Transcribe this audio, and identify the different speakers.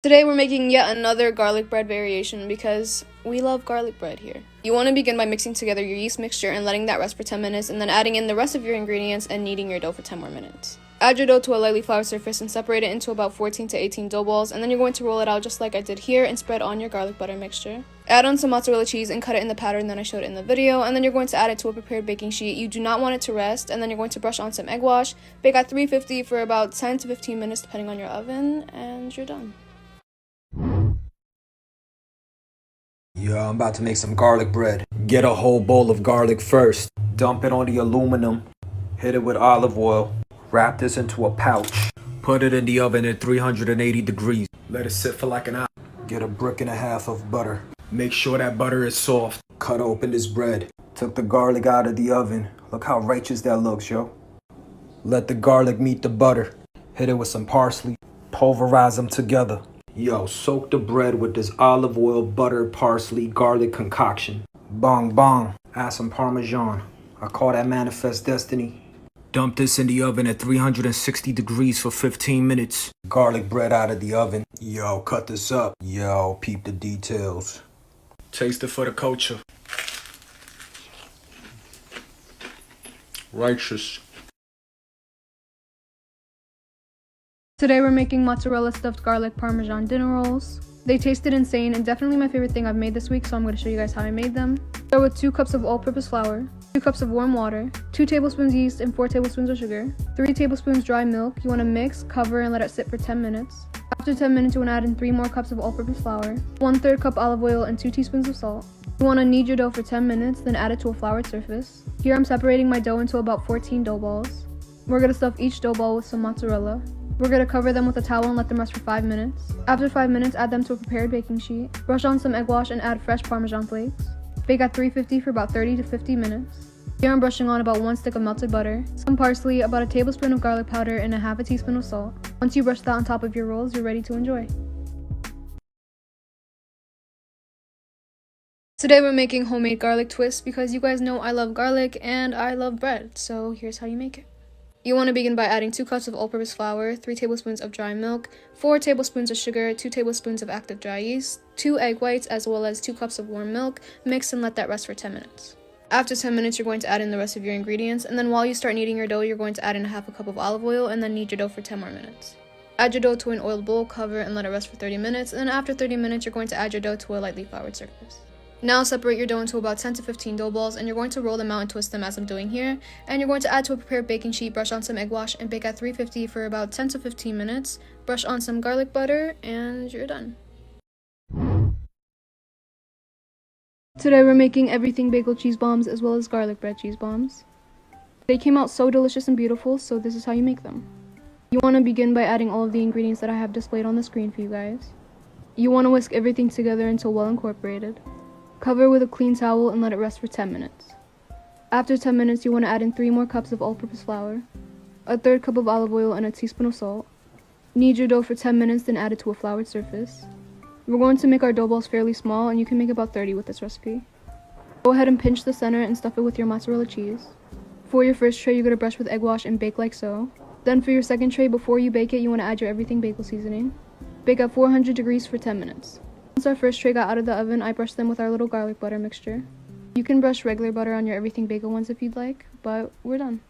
Speaker 1: Today we're making yet another garlic bread variation because we love garlic bread here. You want to begin by mixing together your yeast mixture and letting that rest for 10 minutes, and then adding in the rest of your ingredients and kneading your dough for 10 more minutes. Add your dough to a lightly floured surface and separate it into about 14 to 18 dough balls, and then you're going to roll it out just like I did here and spread on your garlic butter mixture. Add on some mozzarella cheese and cut it in the pattern that I showed in the video, and then you're going to add it to a prepared baking sheet. You do not want it to rest, and then you're going to brush on some egg wash, bake at 350 for about 10 to 15 minutes depending on your oven, and you're done.
Speaker 2: Yo, I'm about to make some garlic bread. Get a whole bowl of garlic first. Dump it on the aluminum. Hit it with olive oil. Wrap this into a pouch. Put it in the oven at 380 degrees. Let it sit for like an hour. Get a brick and a half of butter. Make sure that butter is soft. Cut open this bread. Took the garlic out of the oven. Look how righteous that looks, yo. Let the garlic meet the butter. Hit it with some parsley. Pulverize them together. Yo, soak the bread with this olive oil, butter, parsley, garlic concoction. Bong bong. Add some Parmesan. I call that manifest destiny. Dump this in the oven at 360 degrees for 15 minutes. Garlic bread out of the oven. Yo, cut this up. Yo, peep the details. Taste it for the culture. Righteous.
Speaker 1: Today we're making mozzarella stuffed garlic parmesan dinner rolls. They tasted insane and definitely my favorite thing I've made this week, so I'm going to show you guys how I made them. Start with 2 cups of all-purpose flour, 2 cups of warm water, 2 tablespoons yeast and 4 tablespoons of sugar, 3 tablespoons dry milk. You want to mix, cover, and let it sit for 10 minutes. After 10 minutes, you want to add in 3 more cups of all-purpose flour, 1/3 cup olive oil, and 2 teaspoons of salt. You want to knead your dough for 10 minutes, then add it to a floured surface. Here I'm separating my dough into about 14 dough balls. We're going to stuff each dough ball with some mozzarella. We're going to cover them with a towel and let them rest for 5 minutes. After 5 minutes, add them to a prepared baking sheet. Brush on some egg wash and add fresh Parmesan flakes. Bake at 350 for about 30 to 50 minutes. Here I'm brushing on about 1 stick of melted butter, some parsley, about a tablespoon of garlic powder, and a half a teaspoon of salt. Once you brush that on top of your rolls, you're ready to enjoy. Today we're making homemade garlic twists because you guys know I love garlic and I love bread, so here's how you make it. You want to begin by adding 2 cups of all-purpose flour, 3 tablespoons of dry milk, 4 tablespoons of sugar, 2 tablespoons of active dry yeast, 2 egg whites, as well as 2 cups of warm milk. Mix and let that rest for 10 minutes. After 10 minutes, you're going to add in the rest of your ingredients, and then while you start kneading your dough, you're going to add in a half a cup of olive oil and then knead your dough for 10 more minutes. Add your dough to an oiled bowl, cover, and let it rest for 30 minutes, and then after 30 minutes, you're going to add your dough to a lightly floured surface. Now separate your dough into about 10 to 15 dough balls, and you're going to roll them out and twist them as I'm doing here. And you're going to add to a prepared baking sheet, brush on some egg wash, and bake at 350 for about 10 to 15 minutes. Brush on some garlic butter, and you're done. Today we're making everything bagel cheese bombs as well as garlic bread cheese bombs. They came out so delicious and beautiful, so this is how you make them. You want to begin by adding all of the ingredients that I have displayed on the screen for you guys. You want to whisk everything together until well incorporated. Cover with a clean towel and let it rest for 10 minutes. After 10 minutes, you want to add in 3 more cups of all-purpose flour, a 1/3 cup of olive oil, and a teaspoon of salt. Knead your dough for 10 minutes, then add it to a floured surface. We're going to make our dough balls fairly small, and you can make about 30 with this recipe. Go ahead and pinch the center and stuff it with your mozzarella cheese. For your first tray, you're going to brush with egg wash and bake like so. Then for your second tray, before you bake it, you want to add your everything bagel seasoning. Bake at 400 degrees for 10 minutes. Once our first tray got out of the oven, I brushed them with our little garlic butter mixture. You can brush regular butter on your everything bagel ones if you'd like, but we're done.